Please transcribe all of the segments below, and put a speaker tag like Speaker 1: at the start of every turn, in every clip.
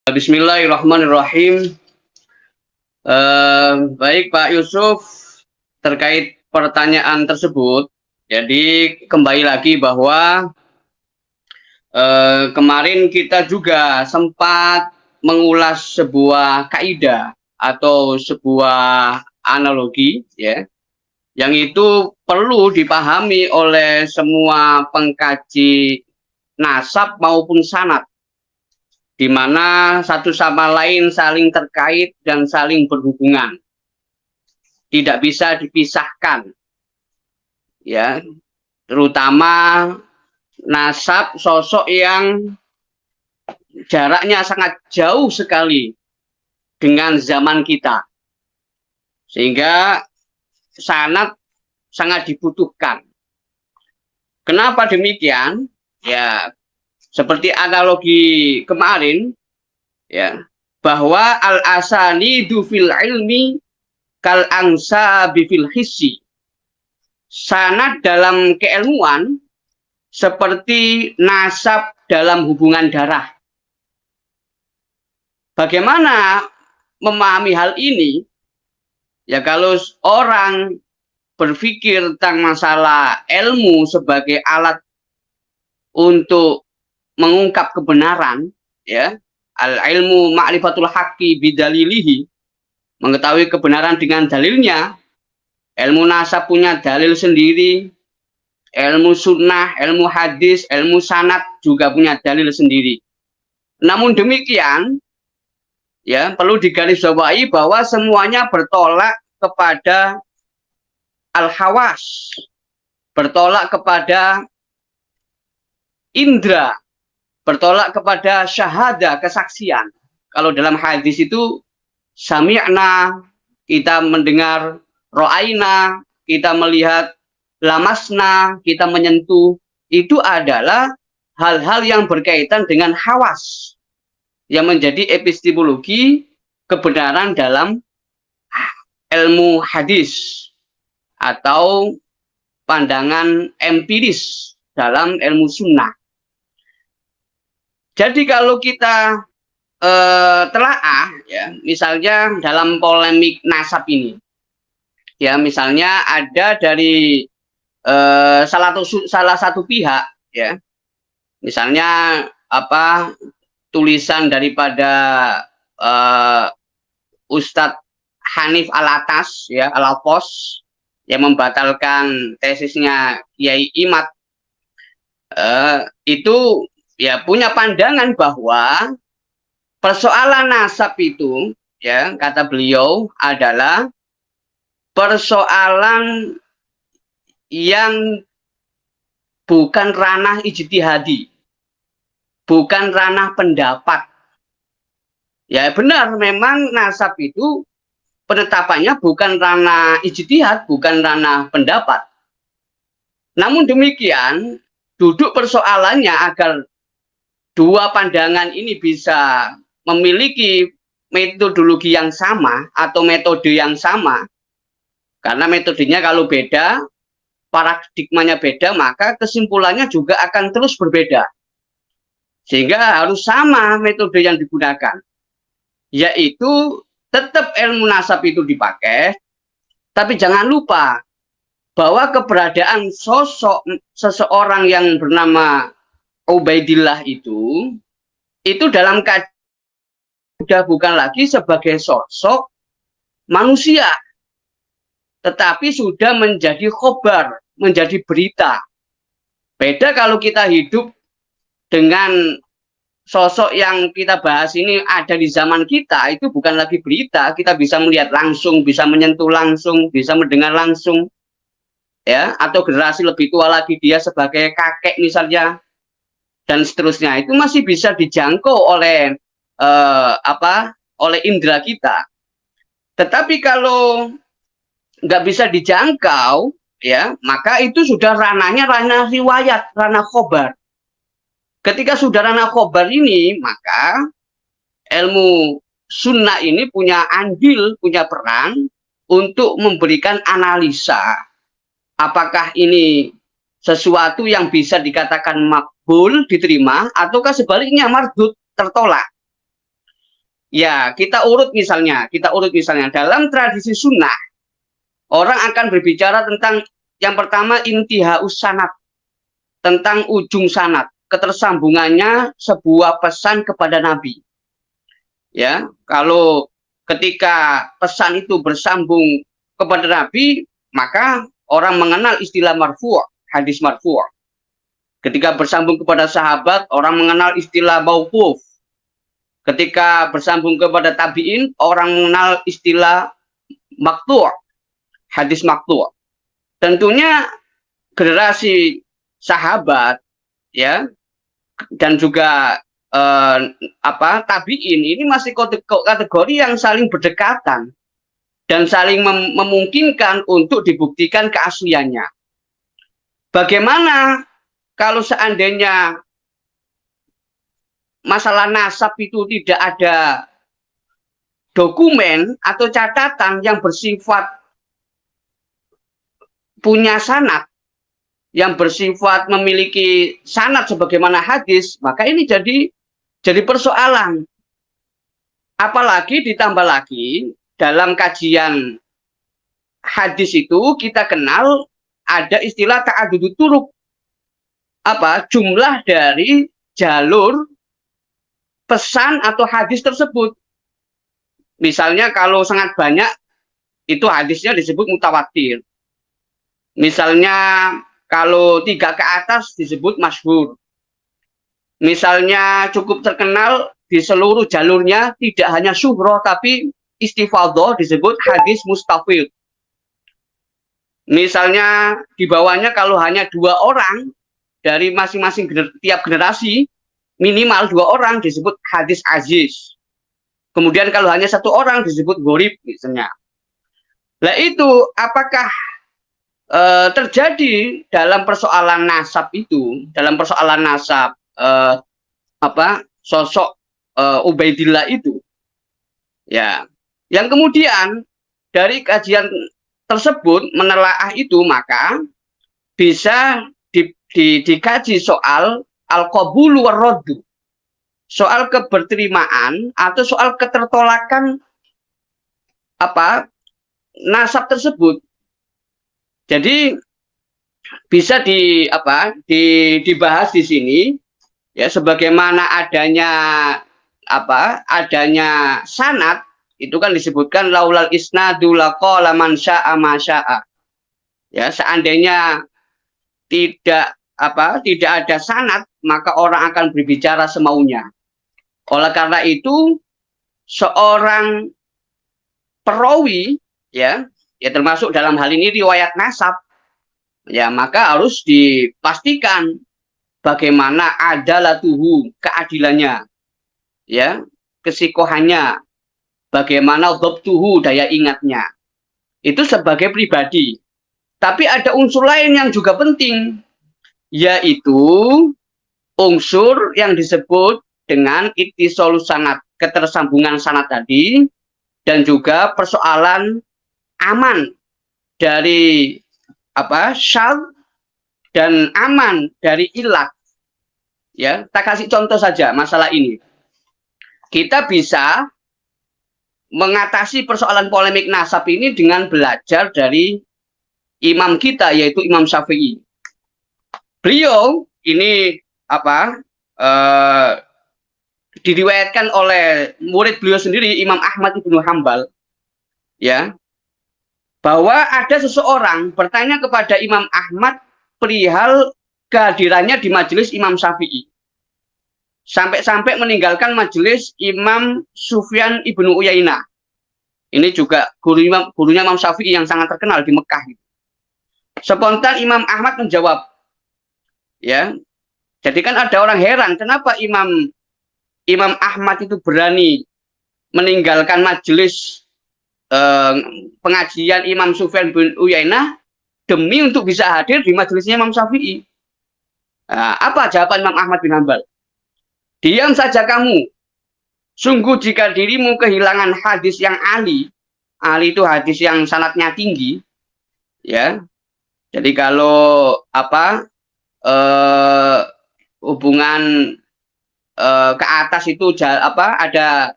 Speaker 1: Bismillahirrahmanirrahim. Baik Pak Yusuf, terkait pertanyaan tersebut, jadi kembali lagi bahwa kemarin kita juga sempat mengulas sebuah kaidah atau sebuah analogi, ya, yang itu perlu dipahami oleh semua pengkaji nasab maupun sanad, di mana satu sama lain saling terkait dan saling berhubungan, tidak bisa dipisahkan, ya, terutama nasab sosok yang jaraknya sangat jauh sekali dengan zaman kita, sehingga sanad sangat dibutuhkan. Kenapa demikian? Ya, seperti analogi kemarin, ya, bahwa al-asanidu fil ilmi kal angsa bifil hissi. Sanad dalam keilmuan seperti nasab dalam hubungan darah. Bagaimana memahami hal ini? Ya, kalau orang berpikir tentang masalah ilmu sebagai alat untuk mengungkap kebenaran, ya, al-ilmu ma'rifatul haqqi bidalilihi, mengetahui kebenaran dengan dalilnya. Ilmu nasab punya dalil sendiri, ilmu sunnah, ilmu hadis, ilmu sanad juga punya dalil sendiri. Namun demikian, ya, perlu digarisbawahi bahwa semuanya bertolak kepada al-hawas, bertolak kepada indra, bertolak kepada syahada, kesaksian. Kalau dalam hadis itu sami'na, kita mendengar, ro'aina, kita melihat, lamasna, kita menyentuh, itu adalah hal-hal yang berkaitan dengan hawas, yang menjadi epistemologi kebenaran dalam ilmu hadis atau pandangan empiris dalam ilmu sunnah. Jadi kalau kita telaah, ya, misalnya dalam polemik nasab ini, ya, misalnya ada dari salah satu pihak, ya, misalnya apa, tulisan daripada Ustadz Hanif Alatas, ya, Al-Alpos, yang membatalkan tesisnya Kiai Imad, itu ya punya pandangan bahwa persoalan nasab itu, ya, kata beliau, adalah persoalan yang bukan ranah ijtihadi, bukan ranah pendapat. Ya benar, memang nasab itu penetapannya bukan ranah ijtihad, bukan ranah pendapat. Namun demikian, duduk persoalannya agar dua pandangan ini bisa memiliki metodologi yang sama atau metode yang sama. Karena metodenya kalau beda, paradigmanya beda, maka kesimpulannya juga akan terus berbeda. Sehingga harus sama metode yang digunakan, yaitu tetap ilmu nasab itu dipakai, tapi jangan lupa bahwa keberadaan sosok seseorang yang bernama Ubaidillah itu dalam keadaan sudah bukan lagi sebagai sosok manusia, tetapi sudah menjadi khobar, menjadi berita. Beda kalau kita hidup dengan sosok yang kita bahas ini ada di zaman kita, itu bukan lagi berita, kita bisa melihat langsung, bisa menyentuh langsung, bisa mendengar langsung, ya, atau generasi lebih tua lagi dia sebagai kakek misalnya, dan seterusnya, itu masih bisa dijangkau oleh oleh indera kita. Tetapi kalau nggak bisa dijangkau, ya, maka itu sudah ranahnya ranah riwayat, ranah khobar. Ketika sudah ranah khobar ini, maka ilmu sunnah ini punya andil, punya peran untuk memberikan analisa apakah ini sesuatu yang bisa dikatakan makbul, diterima, ataukah sebaliknya mardud, tertolak. Ya, kita urut misalnya dalam tradisi sunnah orang akan berbicara tentang yang pertama intihaus sanad, tentang ujung sanad, ketersambungannya sebuah pesan kepada Nabi. Ya, kalau ketika pesan itu bersambung kepada Nabi, maka orang mengenal istilah marfu', hadis marfu'. Ketika bersambung kepada sahabat, orang mengenal istilah mauquf. Ketika bersambung kepada tabi'in, orang mengenal istilah maqtu', hadis maqtu'. Tentunya generasi sahabat ya dan juga tabi'in ini masih kategori yang saling berdekatan dan saling memungkinkan untuk dibuktikan keasliannya. Bagaimana kalau seandainya masalah nasab itu tidak ada dokumen atau catatan yang bersifat punya sanad, yang bersifat memiliki sanad sebagaimana hadis, maka ini jadi persoalan. Apalagi ditambah lagi dalam kajian hadis itu kita kenal ada istilah ta'adudut turuq. Jumlah dari jalur pesan atau hadis tersebut. Misalnya kalau sangat banyak itu hadisnya disebut mutawatir. Misalnya kalau 3 ke atas disebut masyhur. Misalnya cukup terkenal di seluruh jalurnya tidak hanya syuhroh tapi istifadhah disebut hadis mustafid. Misalnya di bawahnya kalau hanya 2 orang dari masing-masing tiap generasi minimal 2 orang disebut hadis aziz. Kemudian kalau hanya 1 orang disebut gharib misalnya. Nah itu apakah terjadi dalam persoalan nasab itu, dalam persoalan nasab sosok Ubaidillah itu, ya, yang kemudian dari kajian tersebut menelaah itu maka bisa dikaji soal al-qabul war-raddu, soal keberterimaan atau soal ketertolakan nasab tersebut. Jadi bisa dibahas di sini ya sebagaimana adanya sanad itu kan disebutkan laulal isnadu laqala man syaa ma syaa. Ya, seandainya tidak ada sanad maka orang akan berbicara semaunya. Oleh karena itu seorang perawi ya termasuk dalam hal ini riwayat nasab ya maka harus dipastikan bagaimana adalatuhu, keadilannya ya, kesikohannya, bagaimana dhabtuhu, daya ingatnya. Itu sebagai pribadi. Tapi ada unsur lain yang juga penting, yaitu unsur yang disebut dengan ittisalus sanad, ketersambungan sanad tadi, dan juga persoalan aman dari syadz dan aman dari ilat. Ya, kita kasih contoh saja masalah ini. Kita bisa mengatasi persoalan polemik nasab ini dengan belajar dari imam kita yaitu Imam Syafi'i. Beliau ini diriwayatkan oleh murid beliau sendiri Imam Ahmad ibnu Hambal ya bahwa ada seseorang bertanya kepada Imam Ahmad perihal kehadirannya di majelis Imam Syafi'i. Sampai-sampai meninggalkan majelis Imam Sufyan ibnu Uyainah. Ini juga gurunya Imam Syafi'i yang sangat terkenal di Mekah. Spontan Imam Ahmad menjawab, ya. Jadi kan ada orang heran, kenapa Imam Ahmad itu berani meninggalkan majelis pengajian Imam Sufyan bin Uyainah demi untuk bisa hadir di majelisnya Imam Syafi'i. Nah, apa jawaban Imam Ahmad bin Hambal? Diam saja kamu. Sungguh jika dirimu kehilangan hadis yang ali itu hadis yang sanadnya tinggi, ya. Jadi kalau hubungan ke atas itu ada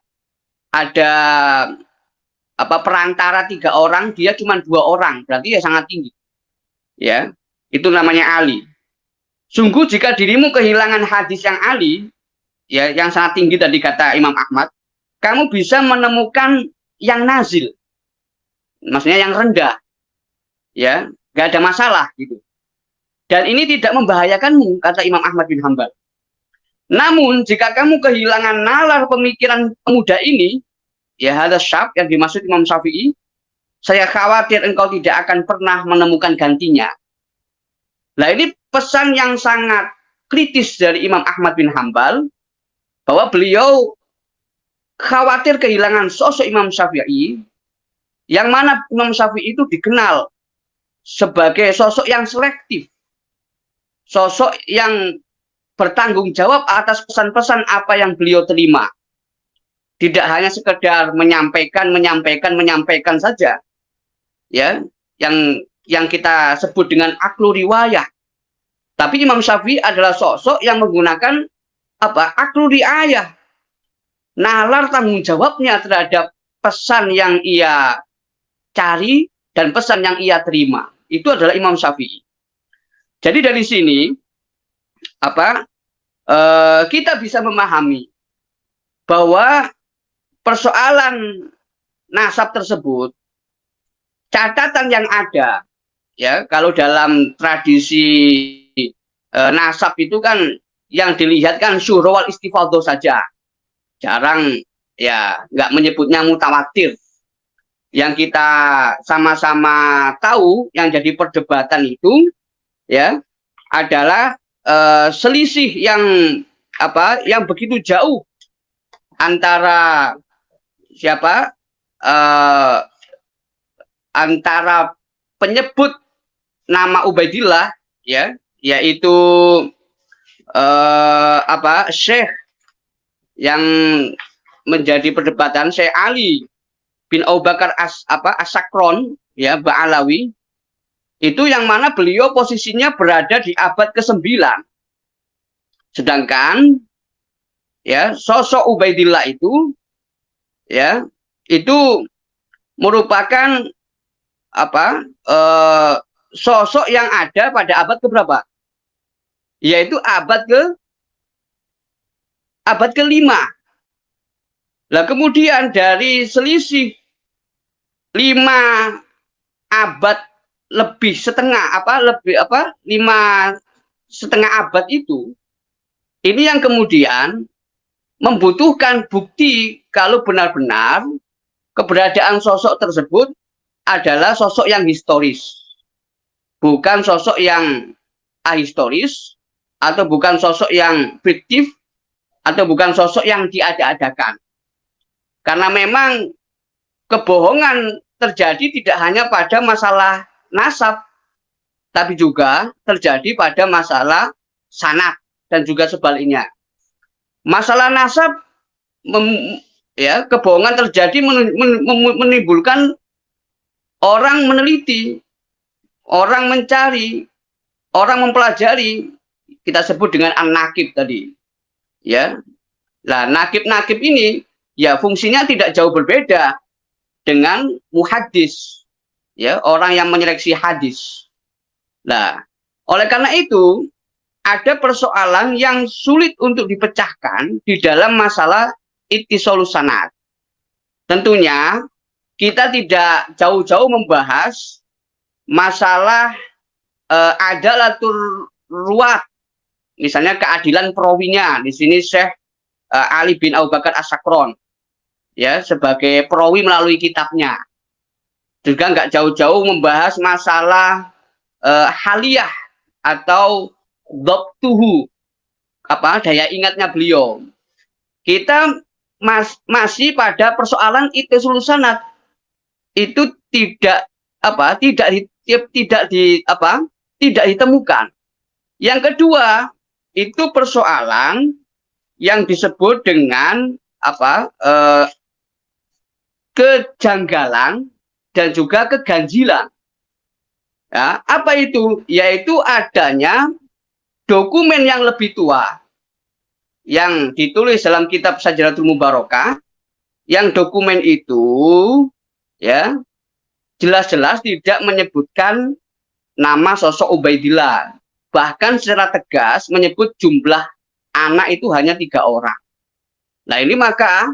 Speaker 1: ada perantara 3 orang, dia cuma 2 orang, berarti ya sangat tinggi. Ya, itu namanya ali. Sungguh jika dirimu kehilangan hadis yang ali, ya yang sangat tinggi tadi kata Imam Ahmad, kamu bisa menemukan yang nazil, maksudnya yang rendah, ya nggak ada masalah gitu. Dan ini tidak membahayakanmu, kata Imam Ahmad bin Hambal. Namun jika kamu kehilangan nalar pemikiran pemuda ini, ya hadza syab yang dimaksud Imam Syafi'i, saya khawatir engkau tidak akan pernah menemukan gantinya. Nah ini pesan yang sangat kritis dari Imam Ahmad bin Hambal, bahwa beliau khawatir kehilangan sosok Imam Syafi'i, yang mana Imam Syafi'i itu dikenal sebagai sosok yang selektif, sosok yang bertanggung jawab atas pesan-pesan apa yang beliau terima. Tidak hanya sekedar menyampaikan saja. Ya, yang kita sebut dengan aklu riwayah. Tapi Imam Syafi'i adalah sosok yang menggunakan aklu riayah. Nalar tanggung jawabnya terhadap pesan yang ia cari dan pesan yang ia terima. Itu adalah Imam Syafi'i. Jadi dari sini kita bisa memahami bahwa persoalan nasab tersebut, catatan yang ada, ya kalau dalam tradisi nasab itu kan yang dilihat kan syuhra wal istifadhah saja, jarang ya nggak menyebutnya mutawatir. Yang kita sama-sama tahu yang jadi perdebatan itu ya adalah selisih yang begitu jauh antara antara penyebut nama Ubaidillah, ya yaitu Syekh yang menjadi perdebatan, Syekh Ali bin Abu Bakar As-Sakron, ya Ba'alawi, itu yang mana beliau posisinya berada di abad ke-9. Sedangkan ya sosok Ubaidillah itu ya itu merupakan sosok yang ada pada abad keberapa? Yaitu abad ke-5. Nah, kemudian dari selisih 5 abad lebih setengah 5,5 abad itu, ini yang kemudian membutuhkan bukti kalau benar-benar keberadaan sosok tersebut adalah sosok yang historis, bukan sosok yang ahistoris, atau bukan sosok yang fiktif, atau bukan sosok yang diada-adakan. Karena memang kebohongan terjadi tidak hanya pada masalah nasab, tapi juga terjadi pada masalah sanad dan juga sebaliknya. Masalah nasab, kebohongan terjadi menimbulkan orang meneliti, orang mencari, orang mempelajari, kita sebut dengan an-nakib tadi. Ya. Nah, nakib-nakib ini ya fungsinya tidak jauh berbeda dengan muhaddis, ya, orang yang menyeleksi hadis. Nah, oleh karena itu ada persoalan yang sulit untuk dipecahkan di dalam masalah ittisalus sanad. Tentunya kita tidak jauh-jauh membahas masalah adalatul ruwat, misalnya keadilan perawinya. Di sini Syekh Ali bin Abu Bakar As-Sakron, ya, sebagai perawi melalui kitabnya. Juga nggak jauh-jauh membahas masalah haliyah atau dhabtuhu, daya ingatnya beliau. Kita masih pada persoalan ittisalus sanad. Itu tidak ditemukan. Yang kedua, itu persoalan yang disebut dengan kejanggalan dan juga keganjilan. Ya, apa itu? Yaitu adanya dokumen yang lebih tua yang ditulis dalam kitab Sajaratul Mubarakah, yang dokumen itu ya jelas-jelas tidak menyebutkan nama sosok Ubaidillah, bahkan secara tegas menyebut jumlah anak itu hanya 3 orang. Nah ini maka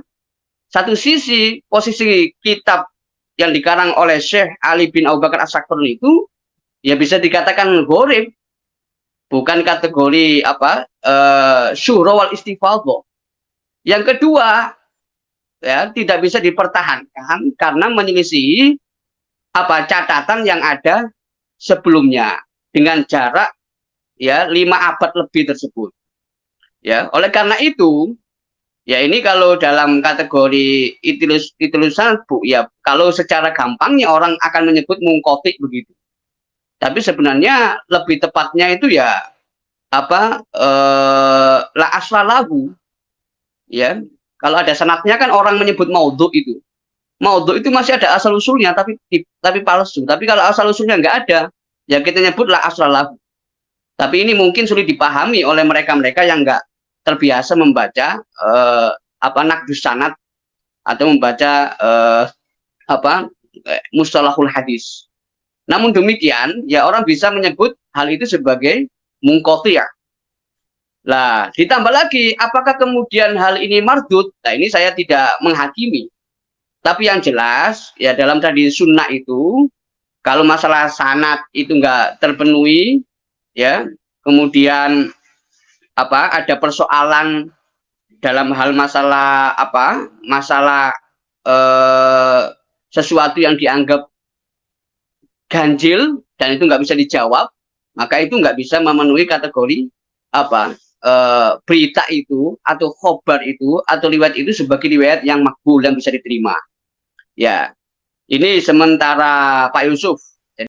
Speaker 1: satu sisi posisi kitab yang dikarang oleh Syekh Ali bin Abu Bakar As-Sakron itu ya bisa dikatakan gharib, bukan kategori syuhra wal istifadhah. Yang kedua, ya tidak bisa dipertahankan karena menyelisihi catatan yang ada sebelumnya dengan jarak ya 5 abad lebih tersebut. Ya, oleh karena itu, ya ini kalau dalam kategori itilusan Bu, ya kalau secara gampangnya orang akan menyebut mungkotik begitu. Tapi sebenarnya lebih tepatnya itu ya la asla lahu. Ya, kalau ada sanadnya kan orang menyebut maudhu itu. Maudhu itu masih ada asal usulnya tapi palsu. Tapi kalau asal usulnya nggak ada, ya kita nyebut la asla lahu. Tapi ini mungkin sulit dipahami oleh mereka-mereka yang nggak terbiasa membaca naqdus sanad atau membaca mustalahul hadis. Namun demikian, ya orang bisa menyebut hal itu sebagai mungqati'. Lah, ditambah lagi, apakah kemudian hal ini mardud? Nah, ini saya tidak menghakimi. Tapi yang jelas, ya dalam tradisi sunnah itu, kalau masalah sanad itu nggak terpenuhi, ya, kemudian ada persoalan dalam hal masalah sesuatu yang dianggap ganjil dan itu nggak bisa dijawab, maka itu nggak bisa memenuhi kategori berita itu atau khobar itu atau riwayat itu sebagai riwayat yang makbul yang bisa diterima. Ya, ini sementara Pak Yusuf.